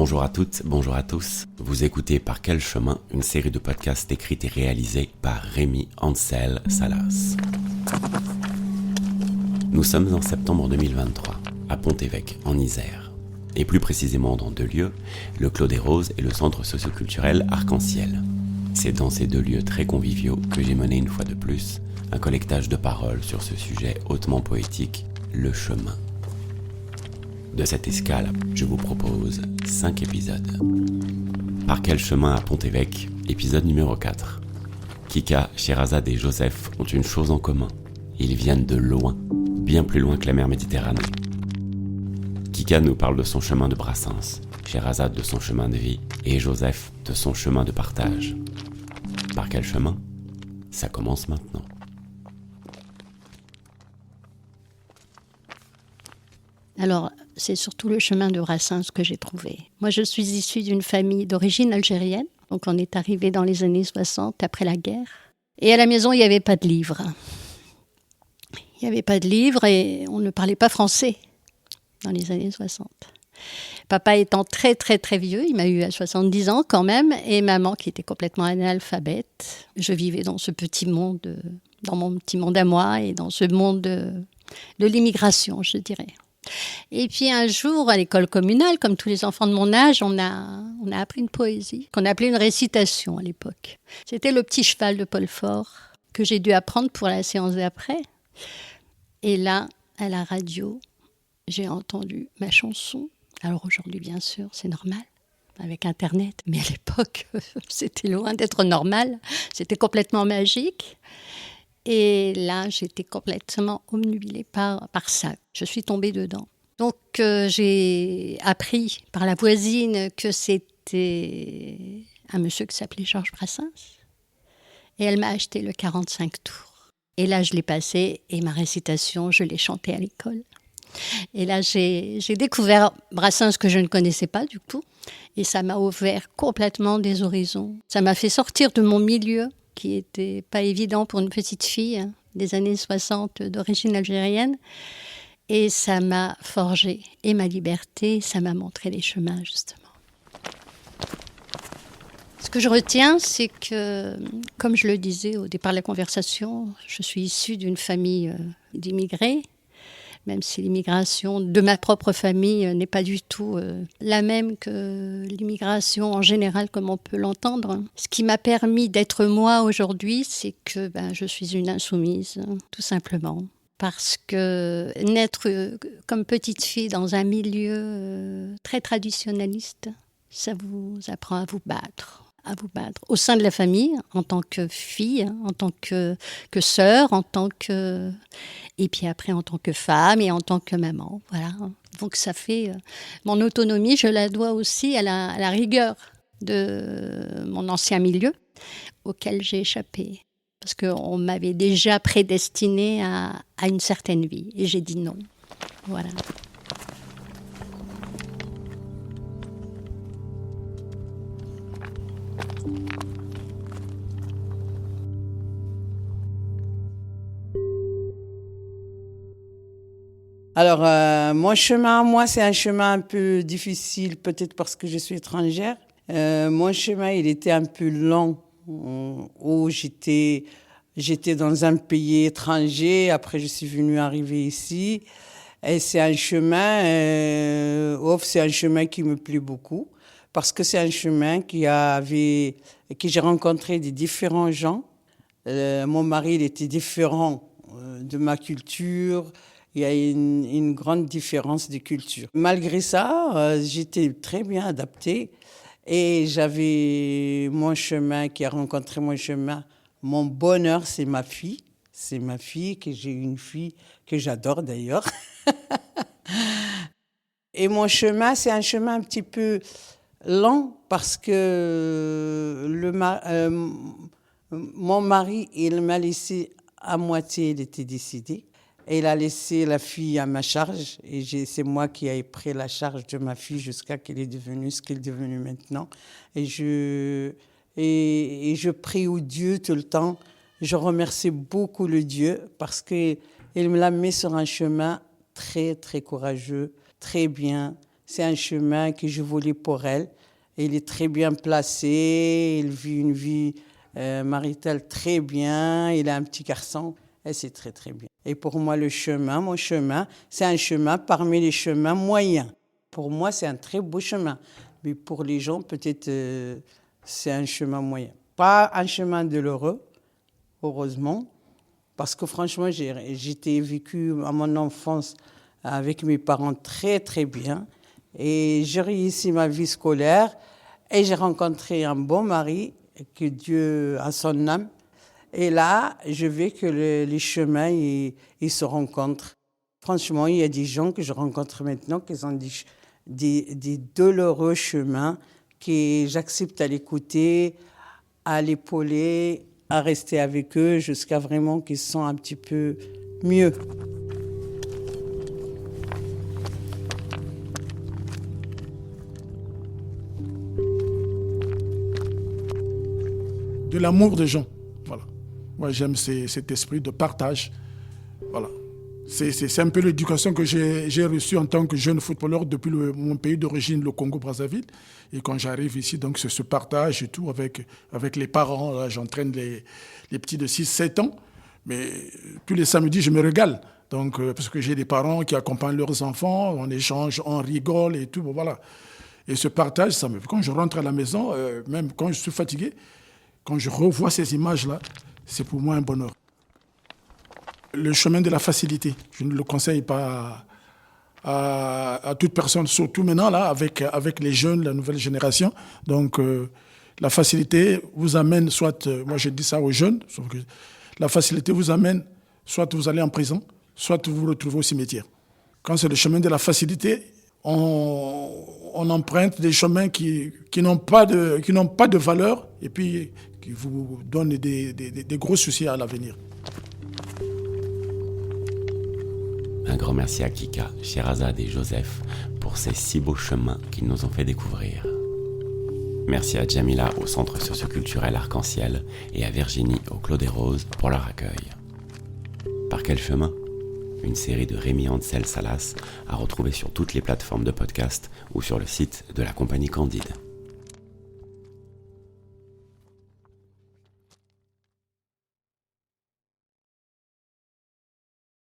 Bonjour à toutes, bonjour à tous. Vous écoutez Par quel chemin, une série de podcasts écrits et réalisés par Rémi Ansel Salas. Nous sommes en septembre 2023, à Pont-Évêque, en Isère. Et plus précisément dans deux lieux, le Clos des Roses et le centre socioculturel Arc-en-Ciel. C'est dans ces deux lieux très conviviaux que j'ai mené une fois de plus un collectage de paroles sur ce sujet hautement poétique, le chemin. De cette escale, je vous propose 5 épisodes. Par quel chemin à Pont-Évêque, épisode numéro 4. Kika, Sherazade et Joseph ont une chose en commun. Ils viennent de loin, bien plus loin que la mer Méditerranée. Kika nous parle de son chemin de Brassens, Sherazade de son chemin de vie et Joseph de son chemin de partage. Par quel chemin ? Ça commence maintenant. Alors, c'est surtout le chemin de Brassens que j'ai trouvé. Moi, je suis issue d'une famille d'origine algérienne. Donc, on est arrivé dans les années 60, après la guerre. Et à la maison, il n'y avait pas de livres. Il n'y avait pas de livres et on ne parlait pas français dans les années 60. Papa étant très, très, très vieux, il m'a eu à 70 ans quand même, et maman qui était complètement analphabète. Je vivais dans ce petit monde, dans mon petit monde à moi et dans ce monde de l'immigration, je dirais. Et puis un jour, à l'école communale, comme tous les enfants de mon âge, on a appris une poésie qu'on appelait une récitation à l'époque. C'était Le Petit Cheval de Paul Fort que j'ai dû apprendre pour la séance d'après. Et là, à la radio, j'ai entendu ma chanson. Alors aujourd'hui, bien sûr, c'est normal, avec Internet. Mais à l'époque, c'était loin d'être normal. C'était complètement magique. Et là, j'étais complètement obnubilée par ça. Je suis tombée dedans. Donc, j'ai appris par la voisine que c'était un monsieur qui s'appelait Georges Brassens. Et elle m'a acheté le 45 tours. Et là, je l'ai passé et ma récitation, je l'ai chantée à l'école. Et là, j'ai découvert Brassens que je ne connaissais pas du tout. Et ça m'a ouvert complètement des horizons. Ça m'a fait sortir de mon milieu, qui n'était pas évident pour une petite fille des années 60 d'origine algérienne. Et ça m'a forgé et ma liberté, ça m'a montré les chemins, justement. Ce que je retiens, c'est que, comme je le disais au départ de la conversation, je suis issue d'une famille d'immigrés, même si l'immigration de ma propre famille n'est pas du tout la même que l'immigration en général, comme on peut l'entendre. Ce qui m'a permis d'être moi aujourd'hui, c'est que je suis une insoumise, tout simplement. Parce que naître comme petite fille dans un milieu très traditionnaliste, ça vous apprend à vous battre. Au sein de la famille, en tant que fille, en tant que sœur, et puis après en tant que femme et en tant que maman. Voilà. Donc ça fait... mon autonomie, je la dois aussi à la rigueur de mon ancien milieu auquel j'ai échappé. Parce qu'on m'avait déjà prédestinée à une certaine vie. Et j'ai dit non. Voilà. Alors, mon chemin, moi, c'est un chemin un peu difficile, peut-être parce que je suis étrangère. Mon chemin, il était un peu long, où j'étais dans un pays étranger. Après, je suis venue arriver ici. Et c'est un chemin, c'est un chemin qui me plaît beaucoup, parce que c'est un chemin que j'ai rencontré des différents gens. Mon mari, il était différent de ma culture. Il y a une grande différence de culture. Malgré ça, j'étais très bien adaptée et j'avais mon chemin qui a rencontré mon chemin. Mon bonheur, c'est ma fille. C'est ma fille, que j'ai une fille que j'adore d'ailleurs. Et mon chemin, c'est un chemin un petit peu lent parce que mon mari, il m'a laissé à moitié, il était décédé. Et il a laissé la fille à ma charge et c'est moi qui ai pris la charge de ma fille jusqu'à qu'elle est devenue ce qu'elle est devenue maintenant. Et je prie au Dieu tout le temps. Je remercie beaucoup le Dieu parce qu'il me l'a mis sur un chemin très, très courageux, très bien. C'est un chemin que je voulais pour elle. Il est très bien placé, il vit une vie maritale très bien, il a un petit garçon et c'est très très bien. Et pour moi, mon chemin, c'est un chemin parmi les chemins moyens. Pour moi, c'est un très beau chemin. Mais pour les gens, peut-être, c'est un chemin moyen. Pas un chemin douloureux, heureusement, parce que franchement, j'étais vécu à mon enfance avec mes parents très très bien. Et j'ai réussi ma vie scolaire et j'ai rencontré un bon mari, que Dieu a son âme. Et là, je veux que les chemins ils se rencontrent. Franchement, il y a des gens que je rencontre maintenant qui ont des douloureux chemins que j'accepte à l'écouter, à l'épauler, à rester avec eux jusqu'à vraiment qu'ils se sentent un petit peu mieux. De l'amour des gens. Voilà. Moi, j'aime cet esprit de partage. Voilà. C'est un peu l'éducation que j'ai reçue en tant que jeune footballeur depuis mon pays d'origine, le Congo-Brazzaville. Et quand j'arrive ici, donc c'est ce partage et tout avec les parents. Là, j'entraîne les petits de 6-7 ans. Mais tous les samedis, je me régale. Donc, parce que j'ai des parents qui accompagnent leurs enfants, on échange, on rigole et tout. Bon, voilà. Et ce partage, quand je rentre à la maison, même quand je suis fatigué, quand je revois ces images-là, c'est pour moi un bonheur. Le chemin de la facilité, je ne le conseille pas à toute personne, surtout maintenant là, avec les jeunes, la nouvelle génération. Donc, la facilité vous amène, moi je dis ça aux jeunes, sauf que la facilité vous amène, soit vous allez en prison, soit vous vous retrouvez au cimetière. Quand c'est le chemin de la facilité, on emprunte des chemins qui n'ont pas de valeur et puis qui vous donnent des gros soucis à l'avenir. Un grand merci à Kika, Sherazade et Joseph pour ces si beaux chemins qu'ils nous ont fait découvrir. Merci à Jamila au Centre socioculturel Arc-en-Ciel et à Virginie au Clos des Roses pour leur accueil. Par quel chemin ? Une série de Rémi Ansel Salas à retrouver sur toutes les plateformes de podcast ou sur le site de la compagnie Candide.